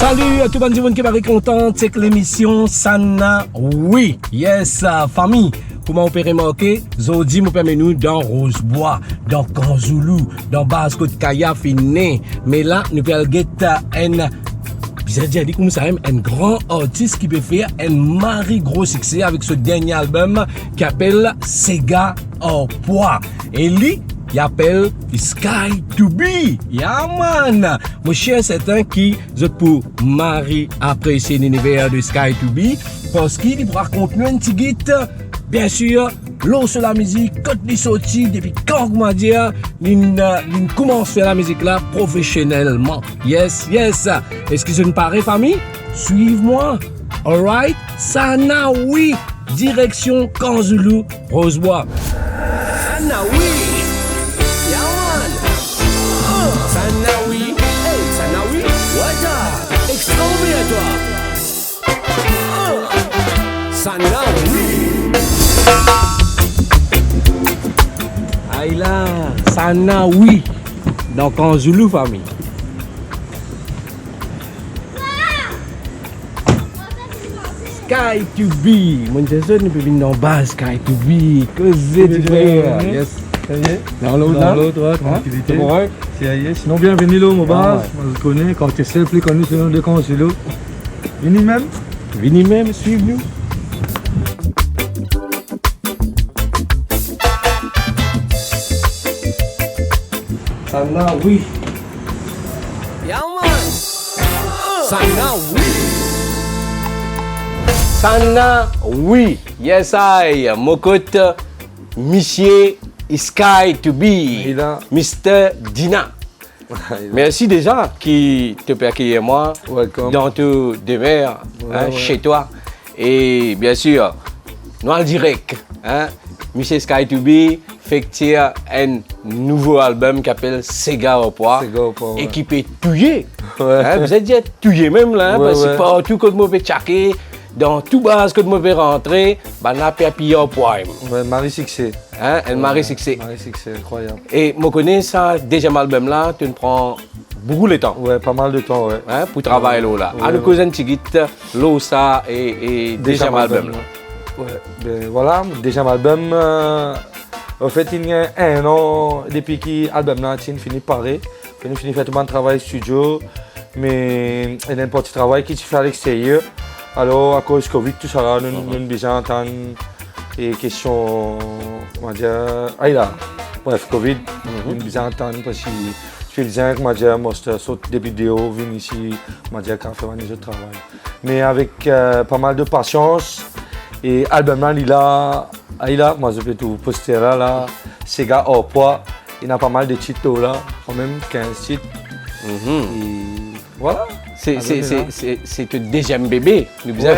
Salut à tout le monde qui est content, c'est que l'émission Sana oui, yes, famille. Comment on peut remarquer, Zodi nous permet nous dans Rosebois, dans Kanzoulou, dans Basco de Kaya Finé. Mais là, nous pouvons get un grand artiste qui peut faire un mari gros succès avec ce dernier album qui appelle Sega au poids. Et lui, il appelle Sky to Be. Yeah man. Mon cher, c'est un qui, pour Marie apprécier l'univers de Sky to Be parce qu'il raconte nous un petit guide. Bien sûr, l'eau sur la musique, quand il sorti, depuis quand, comment dire, il commence à faire la musique là professionnellement. Yes, yes. Est-ce que je ne parais, famille? Suive-moi. Alright? Sana oui. Direction Kanzoulou, Rosebois. Sana oui. Sanawi, hey Sanawi, Waja, extraordinaire toi. Sanawi. Aïla, Sana oui, dans Kanzoulou famille. Sky to Be, mon Dieu, nous pouvons venir dans bas Sky to Be, que c'est du frère. Yes. Ça y est, dans l'autre, tranquillité. C'est bon, ouais. Sinon, bienvenue là, mon base. Moi, je connais, quand tu sais, plus connu sur le nom de Kanzoulou. Venez même, suivez-nous. Sana oui. Yaman. Sanawi. Sana oui. Yes, I. Mokot, Monsieur Sky to Be. Mr. Dina. Merci déjà qui te peut accueillir moi dans tout demeure chez toi. Et bien sûr, nous en direct. Monsieur Sky to Be fait un nouveau album qui s'appelle Sega au poids et qui peut tuer. Vous êtes déjà tué même là, parce que partout que vous pouvez checker, dans tout base que vous pouvez rentrer, on a payé au poids. Ouais, Marie Succès. Un mari succès. Marie Succès, incroyable. Et je connais ça, deuxième album là, tu prends beaucoup de temps. Ouais, pas mal de temps, ouais. Pour travailler là. À nous causer un petit guide, l'eau ça et deuxième album là. Ouais, ben voilà, deuxième album. En fait, il y a un an depuis que l'album là fini paré. Il fini faire tout le travail studio, mais il y a un petit travail qui se fait à l'extérieur. Alors, à cause du Covid, tout ça, nous avons besoin d'entendre des questions, on va dire, bref, Covid, nous avons besoin d'entendre parce que je fais des gens, on va dire, moi, je saute des vidéos, viens ici, on va dire, quand on fait un autre travail. Mais avec pas mal de patience, et l'album là, moi, je peux tout poster là, Sega au poids, il y a pas mal de titres là, quand même 15 titres. Et voilà. C'est le deuxième bébé. Nous besoin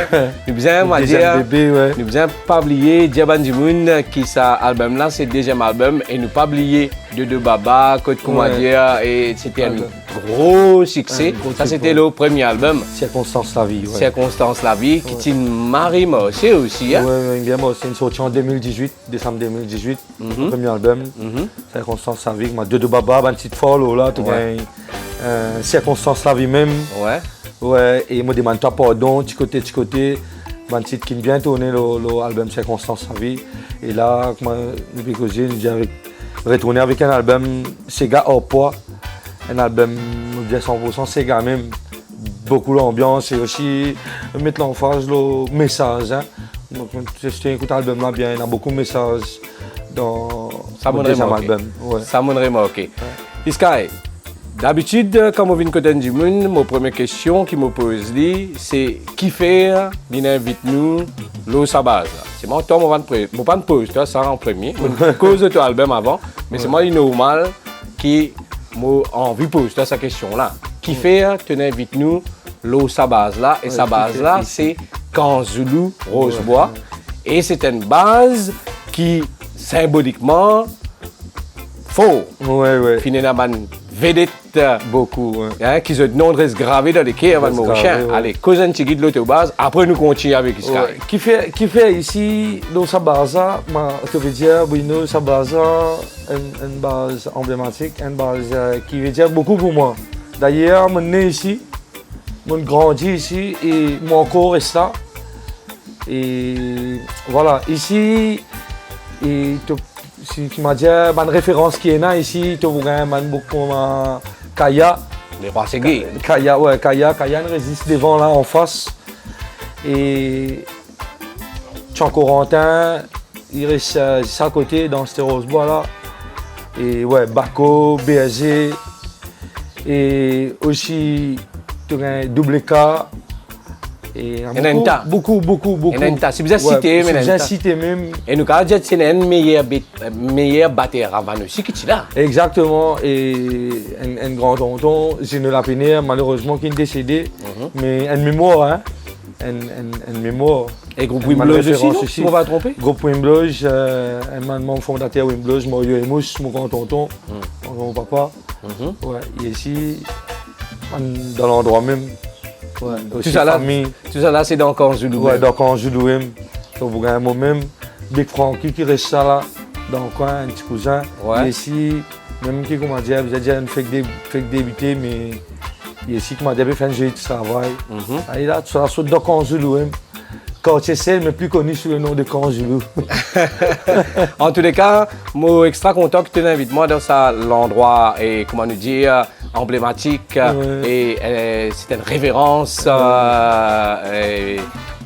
pas oublier Diaban Dimoun qui ça album là, c'est le deuxième album et nous pas oublier de Baba, Côte Koumadia et c'était un gros succès. Ça c'était le premier album. Circonstance la vie. Circonstance la vie qui est une Marie Mossé aussi. Oui, bien moi c'est une sortie en 2018, décembre 2018, le premier album. Circonstance la vie, moi de Baba, un petit follow là, tout gagne. Circonstance la vie même. Ouais, et moi demande toi pardon, petit côté, un titre qui vient tourner l'album Circonstance la vie. Et là, moi, depuis que j'ai retourné avec un album Sega au poids, un album 100% Sega même, beaucoup l'ambiance et aussi mettre l'emphase le message. Donc, si tu écoutes l'album là bien, il y a beaucoup de messages dans le deuxième album. Ça m'a remarqué. Sky. D'habitude, quand je viens côté du monde, ma première question qui me pose, c'est qui fait, il invite nous, l'eau sa base. C'est moi, toi, je ne vais pas me poser ça en premier. Je cause de ton album avant, mais c'est moi, normal, qui a envie de poser cette question-là. Qui fait, tu invites nous, l'eau sa base là, et sa base là, c'est Kanzoulou, Rosebois. Et c'est une base qui, symboliquement, faux. Finalement, vedette beaucoup. Qui ont nom reste gravé dans les quais avant de mourir. Allez, cause un petit guide de l'autobase, après nous continuons avec Sky. Qui fait ici, dans sa base, je veux dire, Bruno, sa base, une base emblématique, une base qui veut dire beaucoup pour moi. D'ailleurs, je suis né ici, Moi, grandi ici et mon corps est là. Et voilà, ici, et si tu m'as dit, une référence qui est là ici, tu vois beaucoup Kaya. Les rois Ségué. Kaya, ouais, Kaya résiste devant là en face. Et Corentin, il reste à côté dans ce rose-bois là. Et ouais, Bako, BSG. Et aussi, tu as double K. Et beaucoup. C'est bien cité, mais bien cité même. Et nous, quand c'est un meilleur batteur avant aussi que tu l'as. Exactement. Et un grand tonton, Gino Lapinière, malheureusement, qui est décédé. Mais une mémoire, hein. Une mémoire. Et groupe Wimbloge aussi, si on va tromper. Groupe Wimbloge, un membre fondateur Wimbloge, Mario Emus, mon grand tonton, mon papa. Ouais, il est ici, dans l'endroit même. Ouais, tout ça là, c'est dans Kanjoulou. Ouais, dans Kanjoulou même. Donc, vous avez moi-même, Big Frankie qui reste là, dans le coin, un petit cousin. Ouais. Il est ici, même qui, comment dire, vous avez déjà fait débuter, mais il est ici, comment dire, il fait un jeu de travail. Et là, tu sautes dans Kanjoulou même. Quartier Sel, mais plus connu sous le nom de Kanjoulou. En tous les cas, je suis extra content que tu m'invites moi dans l'endroit et comment nous dire emblématique et c'est une révérence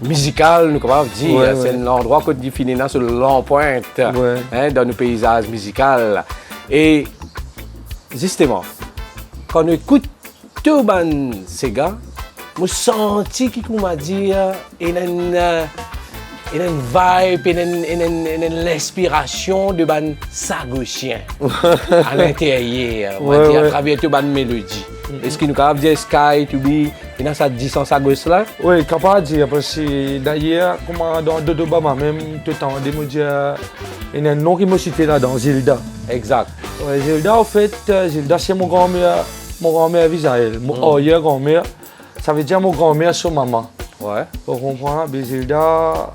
musicale, nous comment dire. C'est un endroit que tu finis sur l'empreinte dans nos paysages musicaux. Et justement, quand on écoute tout ces gars, je sens qu'il m'a dit il y a une vibe, une l'inspiration de ban sagochien à l'intérieur, à travers toute ban mélodie. Est-ce qu'il nous capable de dire Sky to be, il y a ça dit sans sagos là? Oui, capable de dire parce que d'ailleurs, comme dans Dodo Bama même, tout le temps, il y a un nom qui me cité là dans Zilda. Exact. Ouais, Zilda, en fait, Zilda c'est mon grand-mère Visaël, mon arrière grand-mère. Ça veut dire mon grand-mère sur maman. Ouais. Vous comprenez? Zilda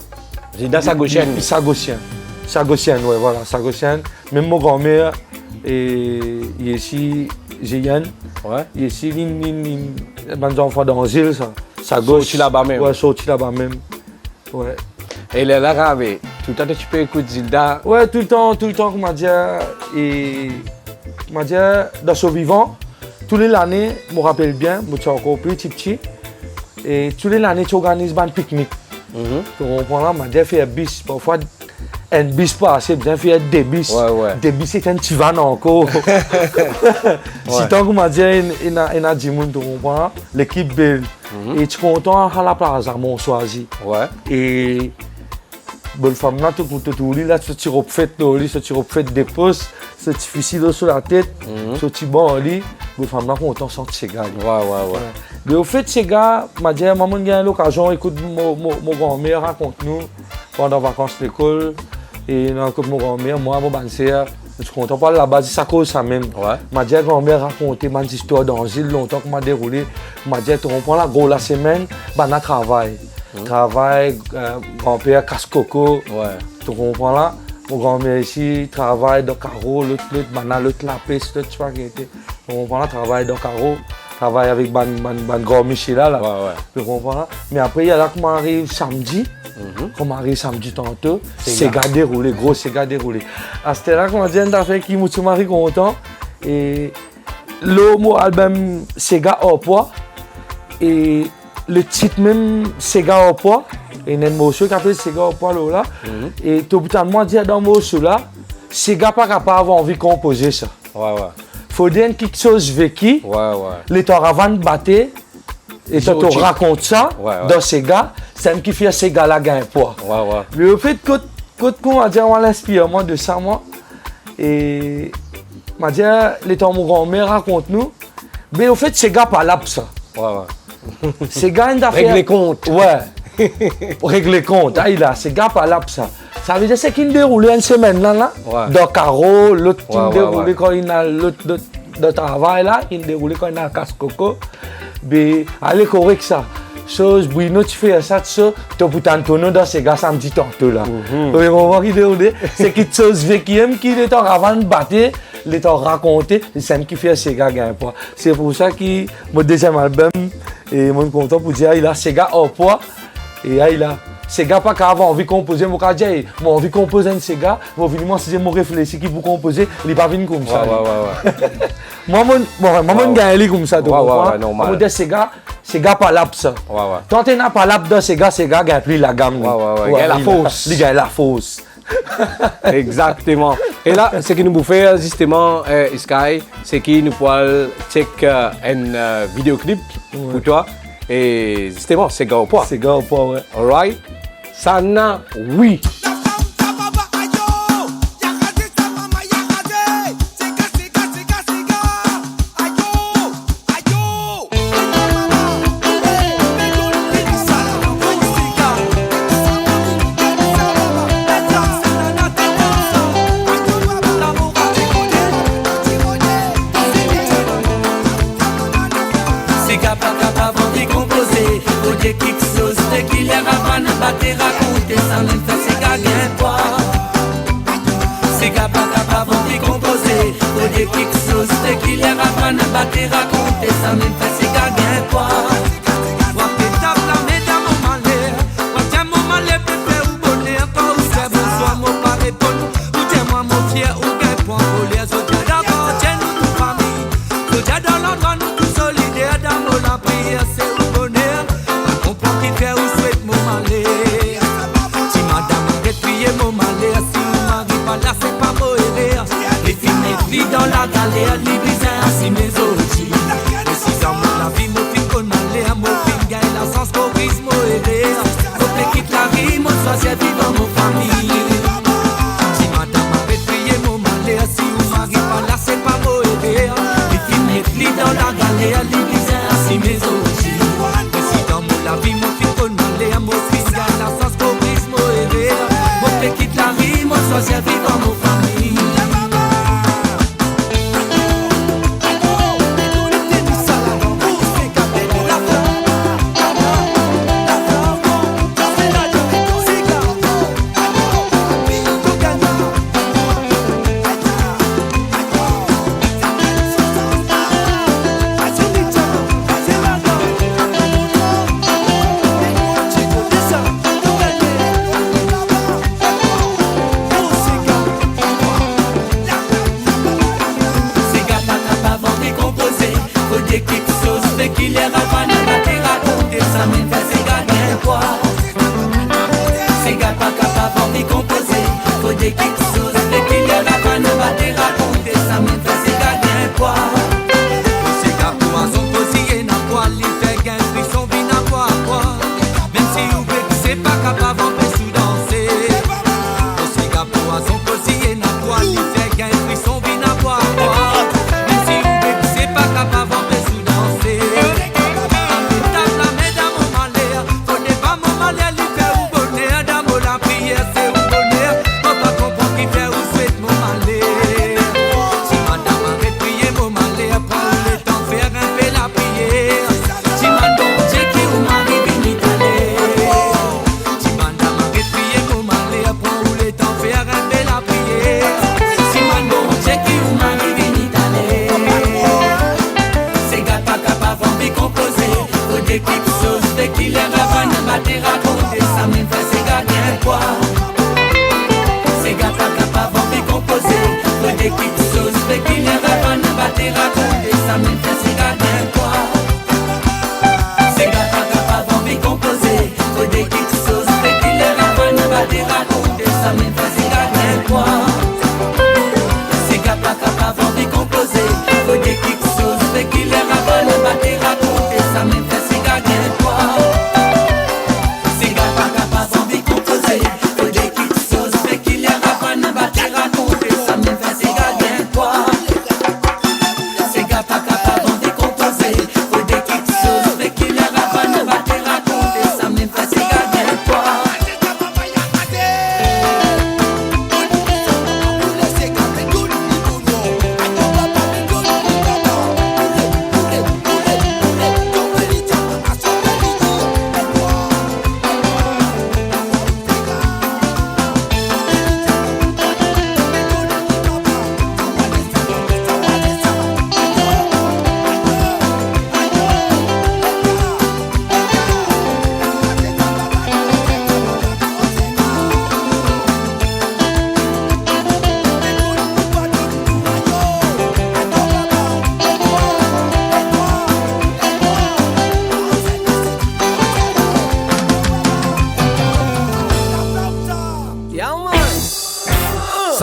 Sagochienne. Sagochienne, ouais, voilà, Sagochienne. Même mon grand-mère, et ici, Jeanne. Ouais. Ici, les enfants dans l'île, ça. Sorti là-bas même. Ouais, sorti là-bas même. Ouais. Et elle est là, Ravé. Tout le temps, tu peux écouter Zilda. Ouais, tout le temps, comment dire, dans ce vivant. Tous les années, je me rappelle bien, je suis encore petit. Et tous les années, tu organises un pique-nique. Tu comprends là, je fais un bis. Parfois, un bis pas assez, je fais des bis. Des bis, c'est un petit van encore. Si tant que je dis, il y a du monde, tu comprends, l'équipe belle. Et tu es content à la place à Monsoisi. Et bonne femme là, tu là, tu refais des postes, tu fais sur la tête, tu bon lit. Bonne femme là, content sans ces gars. Mais au fait, ces gars, m'a dit, maman, il y a l'occasion, écoute, mon grand-mère raconte-nous pendant les vacances de l'école. Et écoute, mon grand-mère, moi, mon bannière, je suis content, la base, ça cause ça même. M'a dit, grand-mère raconté ma histoire dans l'île, longtemps que m'a déroulé. M'a dit, tu comprends, la gros la semaine, on travail. Travail, grand-père casse-coco. Tu comprends là? Mon grand-mère ici travaille dans le carreau, l'autre la peste, tu vois qui était. Tu comprends là? Travaille dans le carreau, travaille avec mon grand Michel là. Tu comprends là? Mais après, il y a là qu'on arrive samedi. Quand on arrive samedi tantôt, c'est gardé roulé, gros, c'est gardé roulé. À ce là qu'on a dit un affaire qui m'a tout content. Et le mot album Sega au poids. Et le titre même Sega au poids. Et il y a un morceau qui s'appelle Sega au poids là. Et tout le temps, moi, dire dans ce morceau là, Sega pas capable d'avoir envie de composer ça. Faut dire quelque chose vécu. Les temps avant de battre. Et tu te racontes ça dans Sega. C'est un qui fait Sega là gagne poids. Mais au fait, quand on a dit, on l'inspire moi de ça, moi. Et m'a dit, les temps mon grand-mère raconte-nous. Mais au fait, Sega pas là pour ça. Sega une affaire. Régler compte. Régler compte. Ah, il a Sega pas là pour ça. Ça veut dire c'est qu'il déroule une semaine là. Dans carreau, l'autre qui déroule quand il a l'autre de travail là, il déroule quand il a casse-coco. Mais allez correct ça. Chose Bruno tu fais ça tu peux t'entonner dans ces gars samedi tantôt là. Oui, on va qui déroule, c'est quelque chose qui aime qui est en avant de battre, l'état raconté, c'est ça qui fait Sega gagne poids. C'est pour ça que mon deuxième album, et mon content pour dire, il a Sega hors poids, et là, il a Sega pas qu'avant envie de composer, moi quand j'ai envie de composer un Sega, moi évidemment si j'ai mon réfléchi qui pour composer, il pas venir comme ça. Moi mon gagne comme ça, donc normal. Moi Sega pas l'ap ça. Quand tu n'as pas l'ap de Sega gagne plus la gamme. Il gagne la fausse. Il gagne la fausse. Exactement. Et là, ce qui nous fait justement, Sky, c'est qu'il nous peut check un vidéoclip pour toi. Et justement, Sega au poids. Sega au poids, ouais. Alright. Sana, oui. Raconter ça même fait Sega gagne quoi. Sega pas capable de composer. Faut dire quelque chose de qu'il y a pas de battre raconter ça même fait Sega gagne quoi. Wapé tape la mesdames au malheur. Wapé mon malheur pépé ou bonheur. Quand vous c'est bonsoir mon pas répondre. Ou t'es moi mon fier ou gagne point pour les autres. D'accord tiens nous famille. Faut dire dans l'endroit nous tous solidaires. Dans mon la prière c'est au bonheur. On comprend qu'il fait ou souhaite mon malheur. Là c'est pas beau et les filles m'écrivent dans la galère, l'église ainsi mes outils. Les 6 ans, la vie, mon film qu'on m'a l'air, mon film gagne la sens, chorisme et rire. Faut que quitte la rime, mon soir c'est vivant, mon famille. Si madame avait prié mon malheur, si vous m'arrivez pas là c'est pas beau et les filles m'écrivent dans la galère, l'église ainsi mes outils. Les 6 ans, la vie, mon film qu'on m'a l'air, mon film gagne la sens, chorisme et rire. Faut que quitte la rime, mon soir c'est vivant.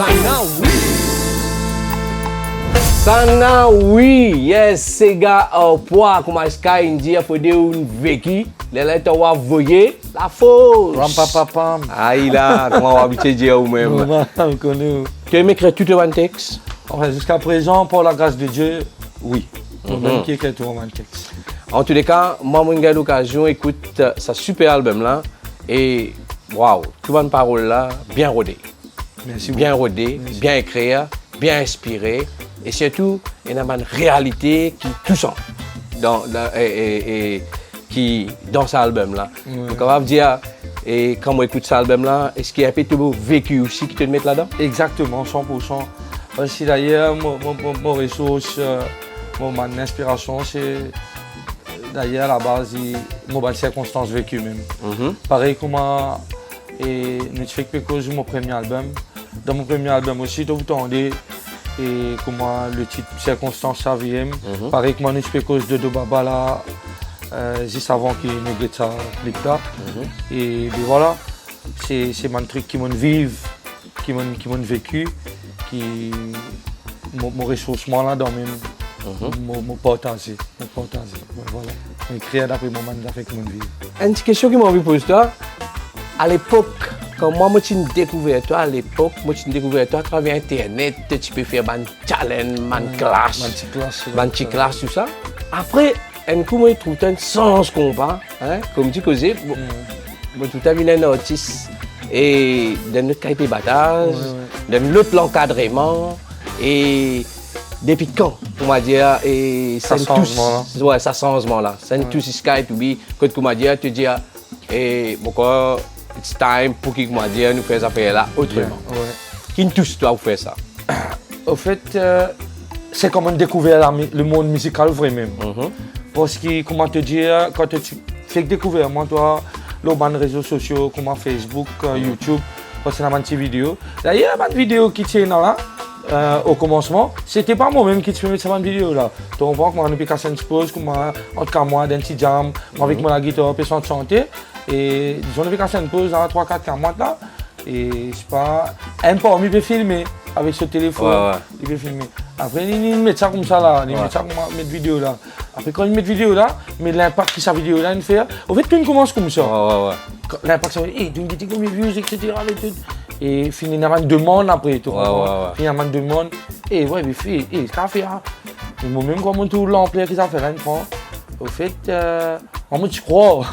Sana oui. Sana oui, yes, Sega au poids, comme Sky dit, il faut dire une vécu. Les lettres va voyer la fausse. Rampapapam. Aïe là, comment on va habituer dire ou même. On connaît. Tu aimes écrire tout un texte? Enfin, jusqu'à présent, pour la grâce de Dieu, oui. On donne qui écrit tout un texte. En tous les cas, moi, j'ai eu l'occasion d'écouter ce super album là. Et waouh, tout une parole là, bien rodé. Merci Bien rodé, bien écrit, bien inspiré. Et surtout, il y a une réalité qui est touchante qui dans cet album là. Donc on va dire, et quand on écoute cet album là, est-ce qu'il y a un peu de vécu aussi qui te met là-dedans? Exactement, 100%. Aussi d'ailleurs, mon ressource, mon inspiration, c'est d'ailleurs à la base, mon circonstances vécues même. Pareil comme nous fait quelque chose de mon premier album. Dans mon premier album aussi, vous entendez et comment le titre circonstances ça vient. Pareil comme nous fait quelque chose de Baba là. Juste avant qu'il ne guette ça clip là. Et bien voilà, c'est un truc qui m'ont vécu, qui m'ont vécu, qui mon ressourcement là dans mon partager. Voilà. Écrire d'après mon man avec mon vie. Une petite question qui m'a envie de poser toi. À l'époque, quand moi j'ai découvert toi, à travers internet, tu peux faire un challenge, un clash, tout ça. Après, un coup, moi, je trouve un sens combat, comme tu causais, moi, tout à fait un artiste, et dans notre cahier de battage, dans notre encadrement, et depuis quand, on va dire, et ça changement là. Ouais, ça changement là. C'est tout ce Sky to be, quand on va dire, tu dis, et pourquoi, it's time pour qu'on va dire, nous faisons affaire là autrement. Qui nous touche, toi, pour faire ça? Au fait, c'est comme on découvert le monde musical vraiment. Parce que, comment te dire, quand tu fais découvrir, moi, toi, les réseaux sociaux comme Facebook, YouTube, parce que c'est une petite vidéo. D'ailleurs, une vidéo qui tient là, au commencement, c'était pas moi-même qui te faisais cette vidéo là. Tu comprends que moi, depuis que je pose, en tout cas, moi, dans un petit jam, avec mon guitare, puis sans chanter. Et disons, depuis que je pose, dans 3-4 mois là, et je sais pas, un peu, il peut filmer avec ce téléphone, il peut filmer. Après, il met ça comme ça là, il met ça comme mettre vidéo là. Après, quand il met vidéo là, mais l'impact que sa vidéo là, il fait, au fait, tout commence comme ça. L'impact, ça fait, tu me dis combien de views, etc. Et finalement, une demande après, tu vois. Finalement, une demande, et ouais, mais fait, ça fait, moi-même, comme tout l'ampleur que ça fait, là, au fait, moi, tu crois,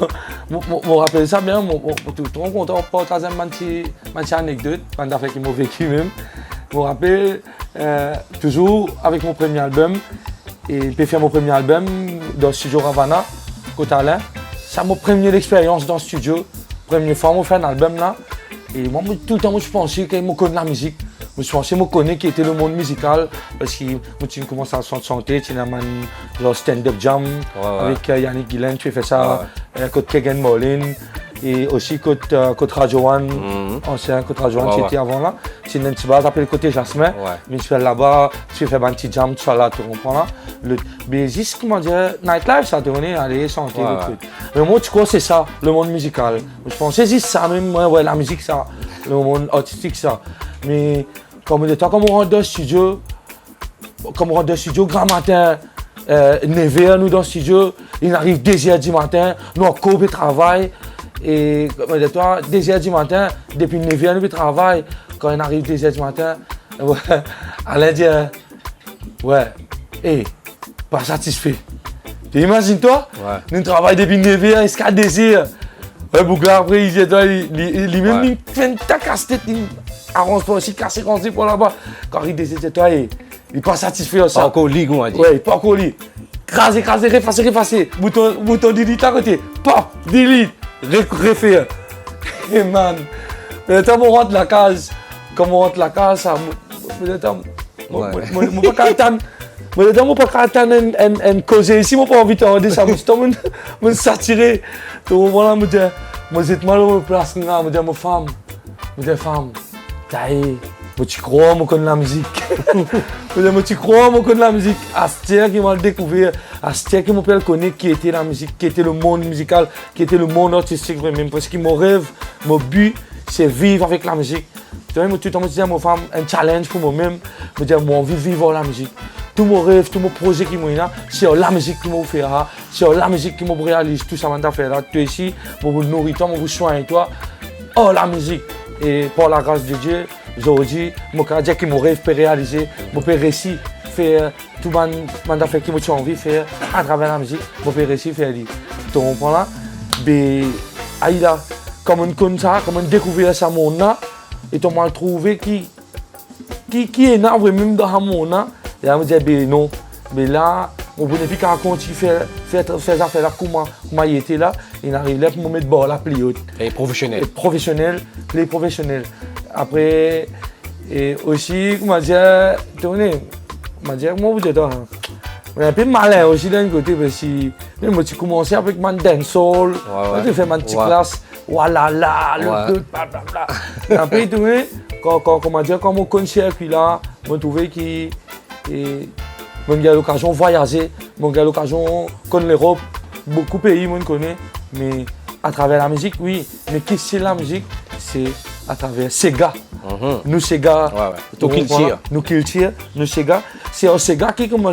je rappelle ça bien, je suis trop content de partager une petite anecdote, une affaire qui m'a vécu même. Je me rappelle toujours avec mon premier album, et j'ai fait mon premier album dans le studio Ravana, côté Alain. C'est ma première expérience dans le studio, première fois que je fais un album là. Et moi, tout le temps, je pensais que je connais la musique. Je pensais que je connais qui était le monde musical, parce que tu commences à chanter, tu as un stand-up jam avec Yannick Guilain, tu fais ça côté Kegan Molin. Et aussi côté Radio One, ancien côté Radio One, c'était avant là. C'est une petite base appelée côté Jasmin. Mais tu fais là-bas, tu fais un petit jam, tu fais là, tu comprends là. Mais juste, comment dire, nightlife, ça te donne, aller chanter le truc. Mais moi, tu crois c'est ça, le monde musical. Je pensais juste ça même, ouais, la musique, ça, le monde artistique, ça. Mais comme on rentre dans le studio, grand matin, 9h, nous dans le studio, il arrive 2h du matin, nous on coupe et travail. Et comme toi, 2h du matin, depuis 9h, nous travaillons. Quand il arrive 2h du matin, Alain dit, pas satisfait. Tu imagines toi? Nous travaillons depuis 9h, jusqu'à 2h. Boucla après, il dit, lui-même, il fait ta casse-tête, il arrange pas aussi, casse pour là-bas. Quand il dit, toi, il n'est pas satisfait de ça. Pas encore au lit, on va dire. Oui, pas encore au lit. Craser, effacer. Bouton delete à côté. Pop, delete. Refaire. Et man, quand on rentre la case, ça, je pas attendre un causer ici, je pas envie d'entendre ça, je me satirer. Donc voilà, je suis malheureux place, je dis ma femme, tu crois, je connais la musique. Tu crois, je connais la musique. Astia qui m'a découvert, Astia qui m'a connaître qui était la musique, qui était le monde musical, qui était le monde artistique vraiment. Parce que mon rêve, mon but, c'est vivre avec la musique. Tu vois, tout le temps, je me disais, moi, faire un challenge pour moi-même. Je me disais, moi, envie de vivre la musique. Tous mes rêves, tous mes projets qui m'ont là, c'est la musique qui m'a fait là, c'est la musique qui m'a réalisé, tout ça m'a fait là. Tu es ici, pour vous nourrir toi, pour vous soigner toi. Oh, la musique. Et par la grâce de Dieu, aujourd'hui, je peux dire que mon rêve peut réaliser, je peux réussir à faire tout le fait qui m'a envie de faire à travers la musique, je peux réussir à faire. Tu comprends là? Mais, là, comme on connaît ça, comme on découvre ça, et on m'a trouvé qui est énorme même dans ce monde. Et là, je me dis, ben non, mais là, on ne peut plus continuer à faire ces affaires-là comme il était là. Il arrive là pour me mettre bord la plus haute. Et professionnel. Les professionnels. Après, et aussi, comment dire, moi, vous dites, on est un peu malin aussi d'un côté, parce que moi, j'ai commencé avec mon dancehall, j'ai fait ma petite classe, voilà, le truc, blablabla. Et après, quand mon concert, puis là, je me trouvais que j'ai l'occasion de voyager, j'ai l'occasion de connaître l'Europe, beaucoup de pays, je connais, mais à travers la musique, oui. Mais qu'est-ce que c'est la musique? C'est à travers Sega. Nous, Sega, nous culture, nous Sega. C'est un Sega qui m'a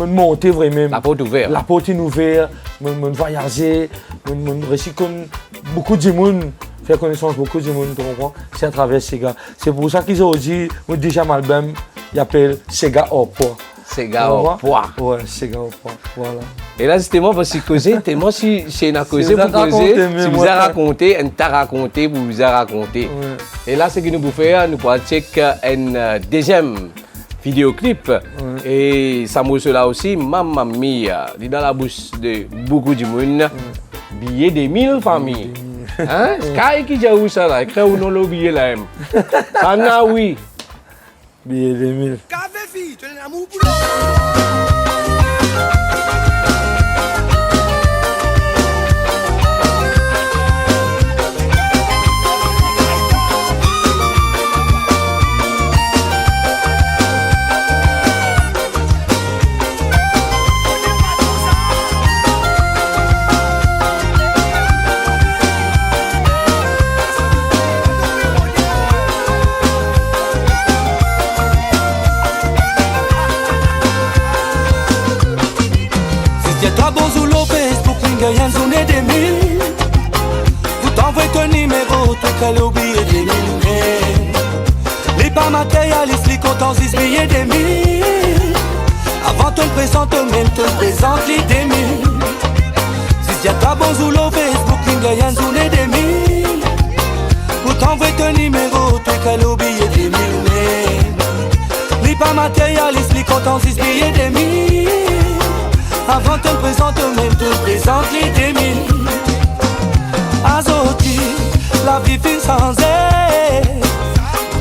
monté vraiment. La porte ouverte. La porte ouverte, m'a voyagé, m'a réussi comme beaucoup de monde. Faire connaissance beaucoup de monde, tu comprends? C'est à travers Sega. C'est pour ça qu'ils ont dit, mon deuxième album, il s'appelle Sega au poids. Sega au poids. Ouais, Sega au poids, voilà. Et là, justement, parce que causer, tellement si c'est une causée pour causer, si vous avez raconté, on t'a raconté, vous vous avez raconté. Et là, ce que nous pouvons faire, nous pouvons checker un deuxième vidéoclip. Et ça me cela aussi, Mamma Mia, dans la bouche de beaucoup de monde, billet des 1000 familles. Hein? Sky qui a où ça là? Écris ou non le billet là? Ça n'a oui. Billet des 1000. Café fille, tu es l'amour pour Toi bonjour Facebook, Lingayan zone des 1000. Vous t'envoyez ton numéro, toi qu'elle oublie des 1000. Les pas matérialistes, les comptants, ils billets des 1000. Avant te présente, même te présente les des 1000. Si y'a toi bonjour Facebook, Lingayan zone des 1000. Vous t'envoyez ton numéro, toi qu'elle oublie des 1000. Les pas matérialistes, les comptants, ils billets des 1000. Avant te présente, même te présente les 2000. Azoti, la vie fin sans aide.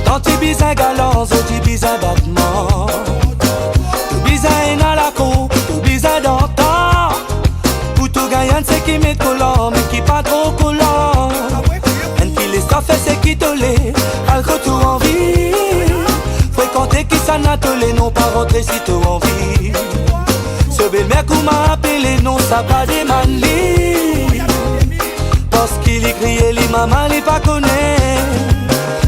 Dans tes bisins galants, tes bisins battements. Tes bisins dans la cour, tes bisins dans le temps. Pour tout gagner, c'est qui met collant, mais qui pas trop collant. Un qui les fait, c'est qui te l'est, alcool tout envie. Fréquenter qui s'en a te l'est, non pas rentrer si tu envie. Ce bel mec où m'a appelé, non, ça pas des manlis. Parce qu'il est crié, les mamans, les pas connaît.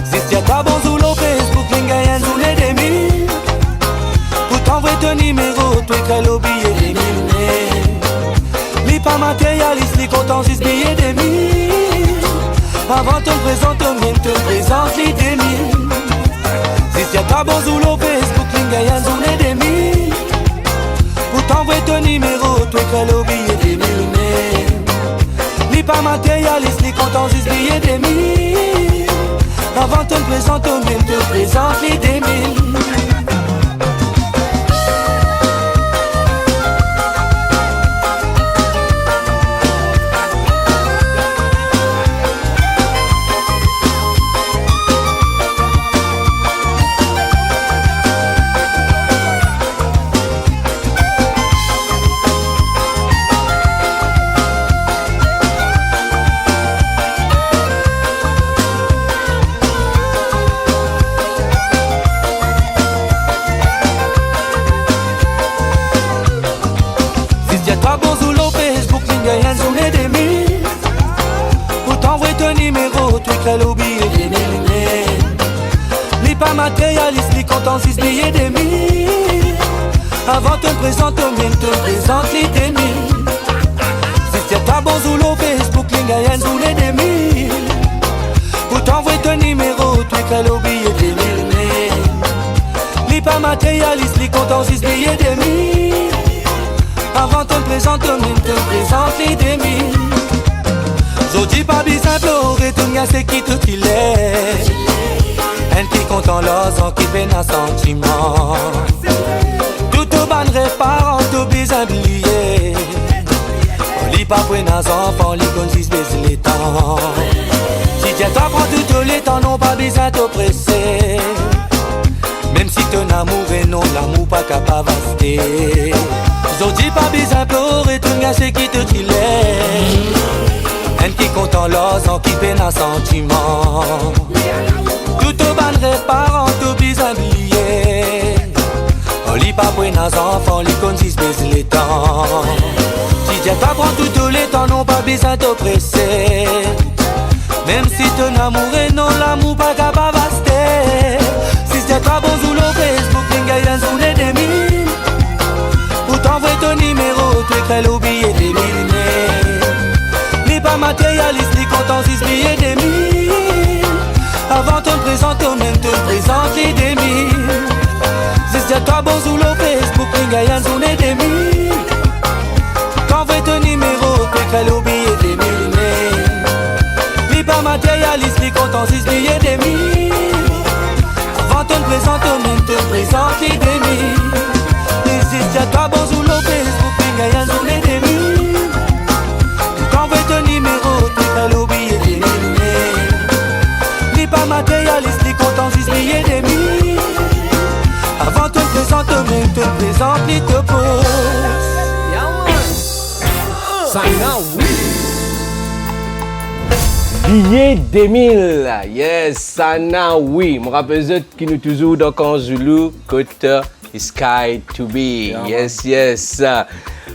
Si t'y ta bon sous le Facebook, l'ingayenne sous les 2000. Pour t'envoyer ton numéro, toi qu'elle oublie des 1000. Les pas matérialistes, les comptants, 6 billets des 1000. Avant te présente, même te présente les 2000. Si t'y ta bon sous le Facebook, l'ingayenne sous les 2000. Pour t'envoyer ton numéro, toi qu'elle oublie des 1000. Ni pas matérialiste, ni comptant 10 billets des 1000. Avant te présente, même te présente les 2000. Pour t'envoyer ton numéro, tu qu'elle oublie des 1000. pas matérialiste, les comptes en 6 billets des mille. Avant te présenter, te présente les des mille. Si c'est pas bon sous l'eau, Facebook, les gars, sous les des mille. Pour t'envoyer ton numéro, tu écris le billet des mille. Les pas matérialiste, les comptes en 6 billets des mille. Avant te présente, te présente les des mille. Je dis pas besoin de pleurer, tout le monde sait qui te qu'il est. Elle qui compte en l'os, qui peine un sentiment. Tout au ban réparant, tout besoin d'oublier. On lit pas pour nos enfants, on lit comme si c'est les temps. Si tu t'apprends tout le temps, non pas besoin de t'oppresser. Même si ton amour est non, l'amour pas capable de rester. Je dis pas besoin de pleurer, tout le monde sait qui te qu'il est. Elle qui compte en l'os, qui peine un sentiment. Tout au ban réparant, tout besoin d'oublier. On lit pas pour nos enfants, on lit comme si c'est les temps. Si Dieu t'apprend tout le temps, non pas besoin de t'oppresser. Même si ton amour est non, l'amour pas capable de rester. Si c'est pas bon sous le Facebook, les gars, sous les demi. Pour t'envoyer ton numéro, tu écris le billet des mille. Pas matérialiste, les comptes en 6 billets des mille. Avant te présenter, même te présente les des mille. Si c'est toi bon sous le Facebook, les gars, sous les des mille. T'envoies ton numéro, t'écris le billet des mille. Les pas matérialiste, les comptes en 6 billets des mille. Avant te présenter, même te présente les des mille. Si c'est toi bon sous le Facebook, les gars, sous les des mille. Ton numéro, tu fais l'oublier des mille. Ni pas matérialiste, ni compte en 6 billets des mille. Avant te présenter, mais te présente, ni te pose. Sana oui. Billet des mille. Yes, Sana oui. Je me rappelle qui nous toujours dans Kan Zulu, côté Sky to be. Yes, yes.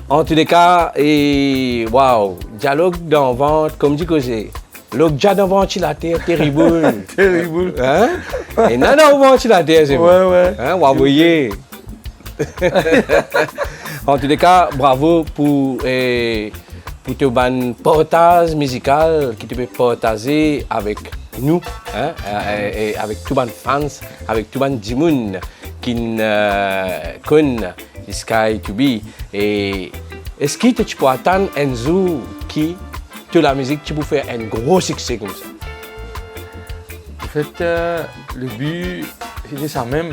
En tous les cas, et wow, dialogue dans vente, comme dit que c'est. Le dialogue dans vente, la terre, terrible. Terrible. Hein? Et non, non, vente, la terre, c'est Ouais, ouais. Hein, vous voyez. En tous les cas, bravo pour ton ban portage musical qui te peut partager avec nous, hein, et avec tout ban fans, avec tout ban dimoun qui connaissent Sky to be. Et est-ce que tu peux attendre un jour qui, de la musique, tu peux faire un gros succès comme ça? En fait, le but, c'était ça même.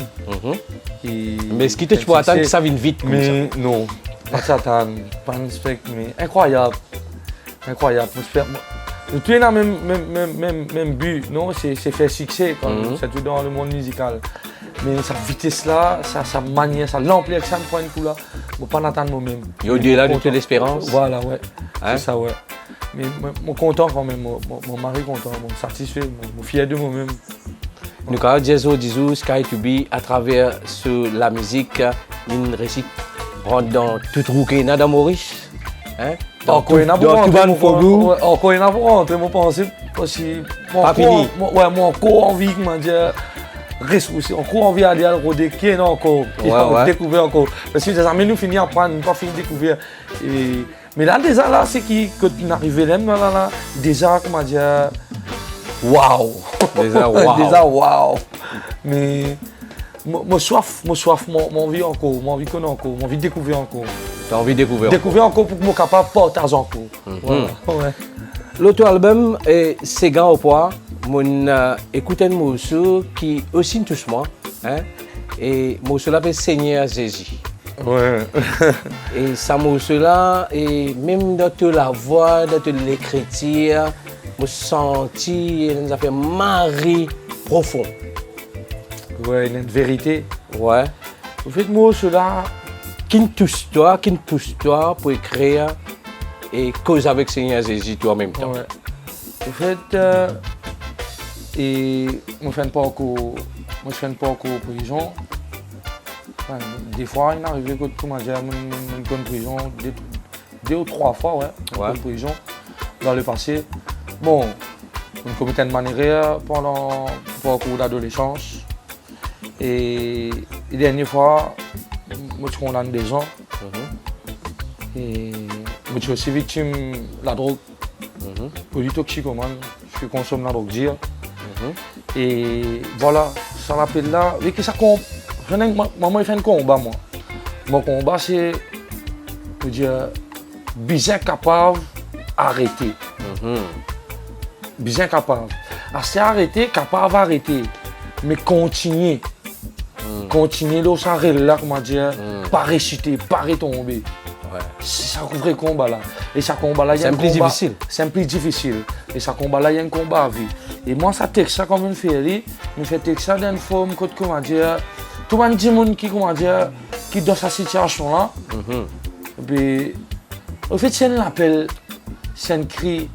Mais est-ce que tu peux attendre que ça vienne vite comme mais ça? Non, pas s'attendre, pas un spectacle, mais incroyable. Incroyable. Tout est dans le même but, non? C'est faire succès, c'est tout dans le monde musical. Mais sa vitesse là, sa manière, l'ampleur que ça me prend une coup là, je ne peux pas attendre moi-même. Et au-delà de toute l'espérance? Voilà, ouais. Hein? C'est ça, ouais. Mais je suis content quand même, mon mari est content, je suis satisfait, je suis fier de moi-même. Nous avons dit Sky to be à travers la musique, une réussite rentre dans toute roue dans Maurice. Hein? Encore une fois, encore une fois, je pense aussi. Pas fini. Ouais, moi encore envie que m'a dit. Ressources, encore envie d'aller à Rodéquer encore, découvrir encore. Parce que des amis nous finissent à prendre, pas fini de découvrir. Mais là déjà là, c'est qui quand on arrive là, déjà comment dire, waouh. Déjà waouh. Déjà waouh. Mais moi soif, mon envie encore, mon envie connaître encore, mon envie découvrir encore. T'as envie de découvrir? Découvrir encore pour que moi capable partager encore. Voilà. Ouais. L'autre album est Séga au poids. Mon écoute un morceau qui aussi me touche moi, hein? Et morceau là s'appelle Seigneur Jésus. Ouais. Et ce morceau là, et même dans toute la voix, dans toute l'écriture, je senti, il nous a fait marrer profond. Ouais, il y a une vérité. Ouais. En fait, moi, cela qui me touche toi pour écrire et cause avec Seigneur Jésus toi en même temps. Ouais. En fait, et je fais pas encore prison. Enfin, des fois, il arrive que tout m'a dit une prison 2 ou 3 fois, ouais. Une prison dans le passé. Bon, une comité de manière pendant le cours d'adolescence. Et la dernière fois, moi, je condamne des gens. Et moi, je suis aussi victime de la drogue. Produit toxicomane, je consomme la drogue dire. Et voilà, ça l'appelle là. Et que ça combat. Maman, il fait un combat, moi. Mon combat, c'est de dire, bien capable d'arrêter. Bien capable. Assez arrêter, capable d'arrêter. Mais continuer. Continuer là, ça là, comment dire, pas réciter, pas retomber. Ouais. C'est un vrai combat là. Et ce combat là, il y a un C'est un plus combat. difficile. C'est un plus difficile. Et ce combat là, il y a un combat à vie. Et moi, ça texte ça comme une féerie, mais fait texte ça d'une forme, comment dire, tout le monde dit qui, comment dire, qui dans sa situation là. Et puis, au fait, c'est un appel, c'est un cri.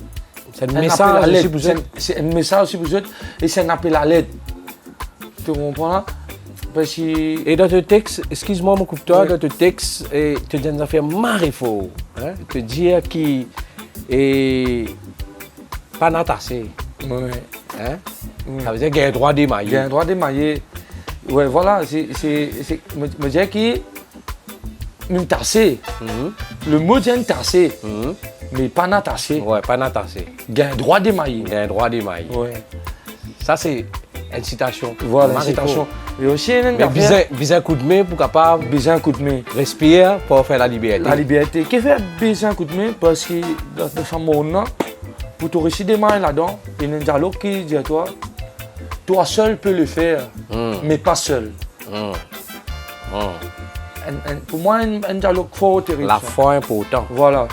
C'est un Un message appel à aussi l'aide. pour eux. C'est un message aussi pour eux et c'est un appel à l'aide. Tu comprends là? Parce que Et dans ton texte, excuse-moi mon coupe-toi, Oui. dans ton texte, tu dis une affaire marre fort. Hein? Tu dis qu'il est pas natassé. ouais, Hein? Ça veut dire qu'il a un droit il y a d'émailler. un droit d'émailler. Ouais, voilà, me dire qu'il est tassé. Le mot dit tassé, mais pas natassé. Ouais, pas natassé. Il y a un droit d'émailler. Il a un droit d'émailler. Ouais. Ça, c'est une citation. Voilà, Marre citation. fort. Et aussi, il y a Mais baiser un coup de main pour capable besoin un coup de main. respirer pour faire la liberté. La liberté. Qu'est-ce que fait besoin un coup de main? Parce que dans ce monde-là, pour te réussir des mains là-dedans, il y a un dialogue qui dit à toi, toi seul peux le faire, mais pas seul. Pour moi, un dialogue fort terrible. La ça. foi important. Voilà.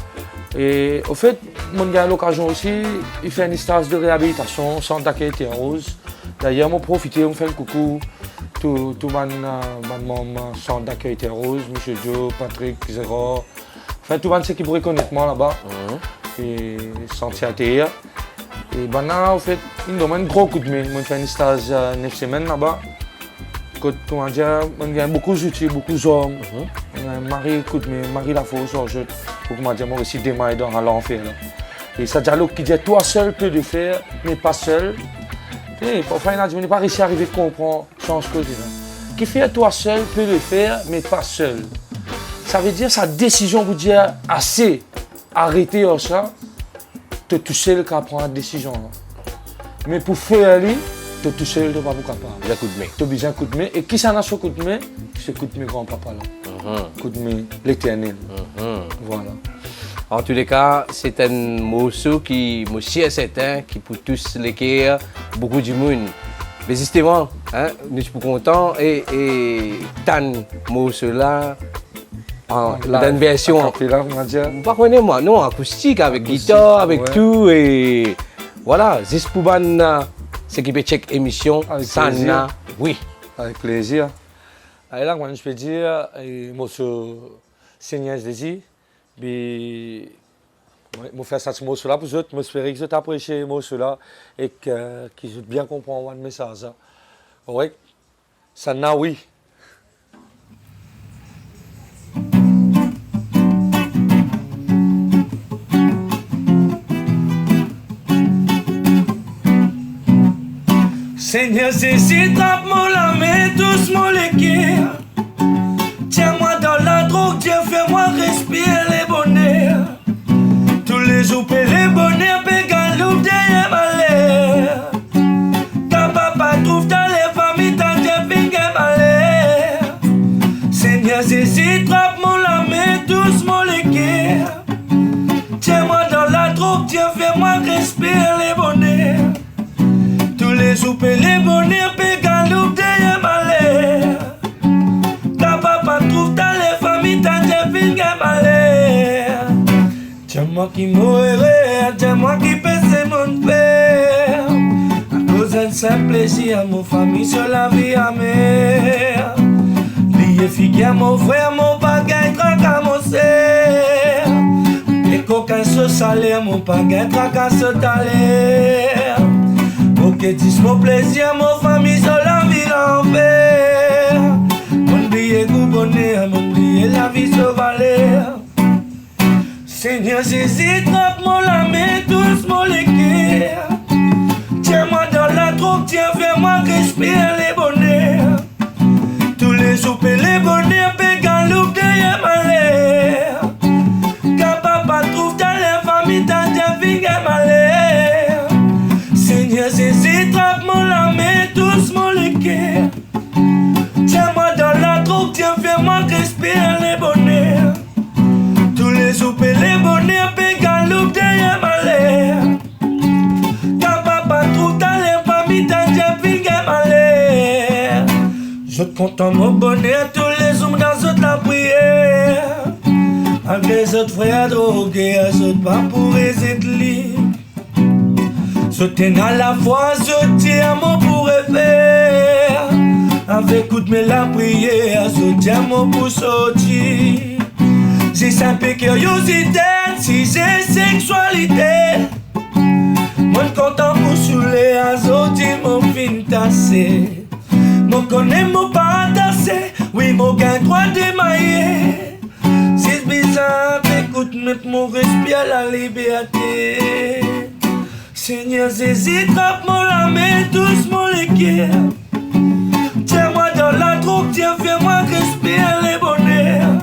Et au fait, mon gars a l'occasion aussi, il fait une stage de réhabilitation sans d'accueil rose. D'ailleurs, je profite, on fait un coucou tout mon centre d'accueil rose, M. Joe, Patrick, Zéro. Enfin, tout le monde qui pourrait connaître moi là-bas. Et Santiago. Et maintenant, en fait, il me donne un gros coup de main. Je fais un stage 9 semaines là-bas. Comment dire, il y a beaucoup d'outils, beaucoup d'hommes. Marie, écoute, mais Marie la fausse, je pour comment dire, moi aussi démarrer dans l'enfer. Et ça dialogue qui dit toi seul peux le faire, mais pas seul. Et parfois il a dit, on n'est pas réussi à arriver à comprendre, change que qui fait toi seul peut le faire, mais pas seul. Ça veut dire sa décision vous dire assez, arrêtez ça, te toucher le cas prendre la décision. Mais pour faire lui, te toucher le pas capable. Il a un coup de main. Tu as besoin d'un coup de main. Et qui s'en a ce coup de main? C'est le coup de main grand-papa là. Coup de main, l'éternel. Voilà. En tous les cas, c'est un morceau qui me est certain, qui pour tous les cœurs, beaucoup de monde. Mais justement, hein, nous sommes contents et tant morceau là, dans une version. Là, on va dire. Pas connaître moi, non, acoustique, avec Acoustique, guitare, avec ouais. tout et voilà, juste pour ce qui peut check émission, Avec ça plaisir. n'a, oui. Avec plaisir. Et là, je peux dire, monsieur Seigneur Jésus, je fais ce morceau-là pour vous, je espère que vous appréciez ce morceau-là et que vous bien comprendre le message. Oui, ça n'a oui. Seigneur Jésus, trappe-moi la main, doucement les cœurs. Tiens-moi dans la drogue, Dieu, fais-moi respirer les bonheurs. Tous les jours, paie les bonheurs, paie galoupe derrière ma l'air. Ta papa trouve dans les familles, ta Dieu, finger ma l'air. Seigneur Jésus, trappe-moi la main, doucement les cœurs. Tiens-moi dans la drogue, Dieu, fais-moi respirer les bonheurs. Tous les jours, paie les bonheurs, paie galoupe derrière ma l'air. Ta papa trouve dans les familles, ta finger ma l'air. Tiens-moi qui mourrait, tiens-moi qui pèse mon père. À cause d'un simple plaisir, mon famille sur la vie amère. Lié figue à mon frère, mon bagage traque à mon serre. Les coquins se salaire, mon bagage traque à ce talaire. Ok, dis mon plaisir, mon famille sur la vie l'enfer. Mon billet bonheur, mon billet la vie se valère. Seigneur Jésus, trappe-moi la main, doucement les cœurs. Tiens-moi dans la drogue, tiens, fais-moi respirer les bonheurs. Je compte mon bonheur, tous les hommes dans toute la prière. Malgré les autres frères drogués, les autres pas pour résister libre. Je tiens à la fois, je tiens mon pour faire. Avec toute mes la prière, je tiens mon pour sortir. J'ai simple curiosité, si j'ai sexualité. Mon content pour saouler, à sortir mon fin tassé. Mon connaît mon pas tassé, oui mon gain droit démaillé. C'est bizarre, écoute, mettre mon respire à la liberté. Seigneur, Jésus, trappe-moi la main, doucement l'équerre. Tiens-moi dans la drogue, tiens, fais-moi respirer les bonheurs.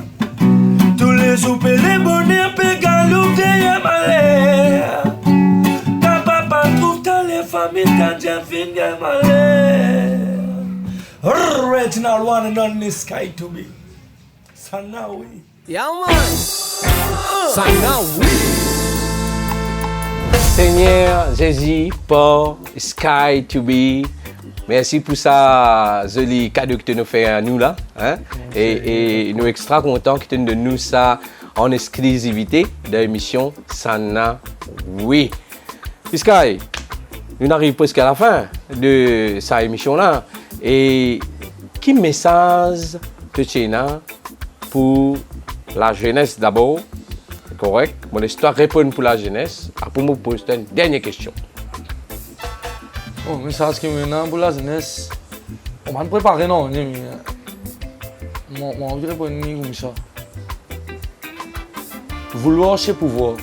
Tous les jours, les bonheurs, pégaloupe derrière ma l'air. Ta papa trouve ta les familles, ta tiens, fin gagne ma l'air. Original one and only Sky to be. Sanawi. Yeah, man. Sanawi. Seigneur Jésus, pour Sky to be. Merci pour ça, joli cadeau que tu nous fais à nous là. Hein? Et nous sommes extra contents que tu nous donnes ça en exclusivité de l'émission Sana Oui. Sky, nous arrivons presque à la fin de cette émission-là. Et quel message que tu as pour la jeunesse d'abord? Correct. Mon histoire répond pour la jeunesse. Après, je me pose une dernière question. Bon, message qui me donne pour la jeunesse, on va préparer, non? On va répondre comme ça. Vouloir, c'est pouvoir.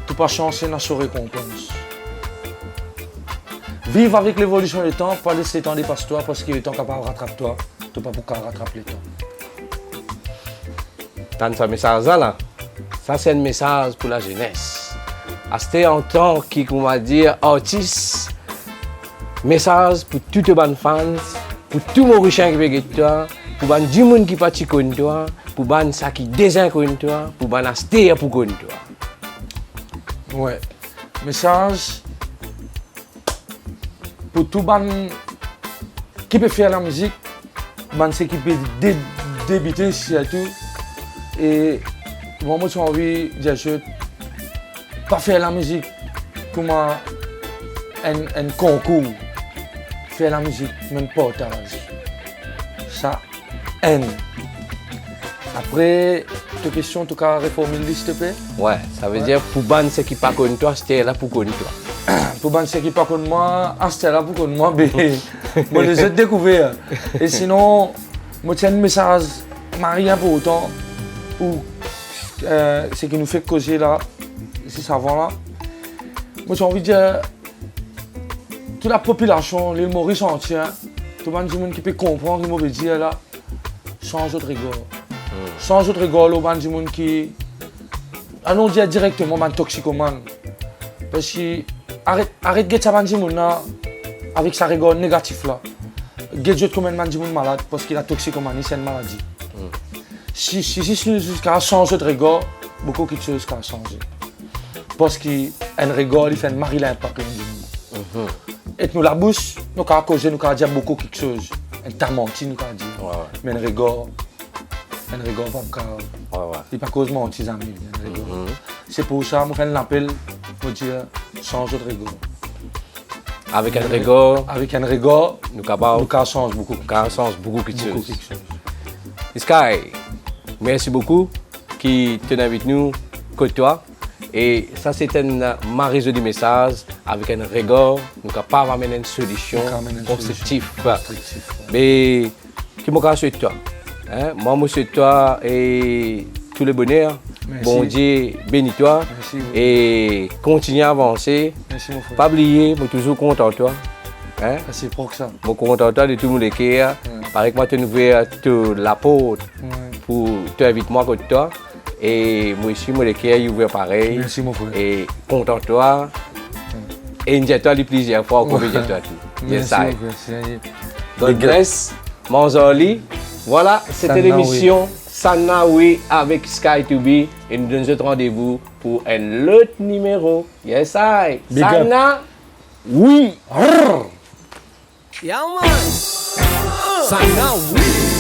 Tout pas chancer dans sa récompense. Vivre avec l'évolution du temps, pas laisser le temps dépasser toi parce que le temps capable de rattraper toi. Tu pas pour rattraper le temps. Dans ce message-là, ça c'est un message pour la jeunesse. C'était en tant que, comment dire, artiste, message pour toutes les bonnes fans, pour tous les riches qui veulent toi, pour les gens qui partent contre toi, pour les gens qui désignent contre toi, pour les gens pour contre toi. Ouais. Message pour tout le monde qui peut faire la musique, ceux qui peuvent débuter surtout. Et moi, j'ai envie de dire, pas faire la musique comme un concours. Faire la musique, même partage. Ça, haine. Après, ta question, tu as réformé s'il te plaît? Ouais, ça veut dire pour les gens qui ne sont pas contre toi, c'était là pour contre toi. Pour les gens qui ne sont pas contre moi, c'était là pour contre moi, mais moi, je les ai découverts. Et sinon, moi, tiens un message, rien pour autant, ou ce qui nous fait causer là, c'est savant là. Moi, j'ai envie de dire, toute la population, l'île Maurice entière, tout le monde qui peut comprendre, qui peut dire là, change de rigole. Change de rigole au monde qui. Allons dire directement, man toxicomane. Parce que arrête de faire des gens avec sa rigole négative là. Get comme un monde malade parce que la toxicomanie c'est une maladie. Si jusqu'à changer de rigole, beaucoup de choses ont changé. Parce qu'un rigole, il fait un mari l'impact. Et nous la bouche, nous avons causé, nous avons dit beaucoup quelque chose. Un tarmenti, nous avons dit. Mais un rigole pas il pas cause mon petit ami. C'est pour ça que je fais un appel pour dire changer de rigole. Avec un rigole, nous change beaucoup. Nous change beaucoup de choses. Sky, merci beaucoup qui tenait avec nous, que toi. Et ça, c'est un maraiseau de message avec un rigole. Nous sommes capables d'amener une solution constructive. Mais qui m'a souhaité toi. Moi, je souhaite toi et tout le bonheur. Merci. Bon Dieu, bénis-toi. Et continue à avancer. Merci, mon frère. Pas oublier, je suis toujours content de toi. C'est pour ça. Je suis content de toi de tout le monde qui est. Avec moi, tu nous fais la porte pour t'inviter moi contre toi. Et moi aussi, moi, je ouvert pareil. Merci, mon frère. Et content de toi. Et je toi le plaisir pour accompagner toi tout. Merci, mon frère. God bless, Manzoli. Voilà, c'était l'émission Sana Oui avec Sky2B. Et nous donnons notre rendez-vous pour un autre numéro. Yes, I. Sana Oui. Yeah, man. Ça now, oui.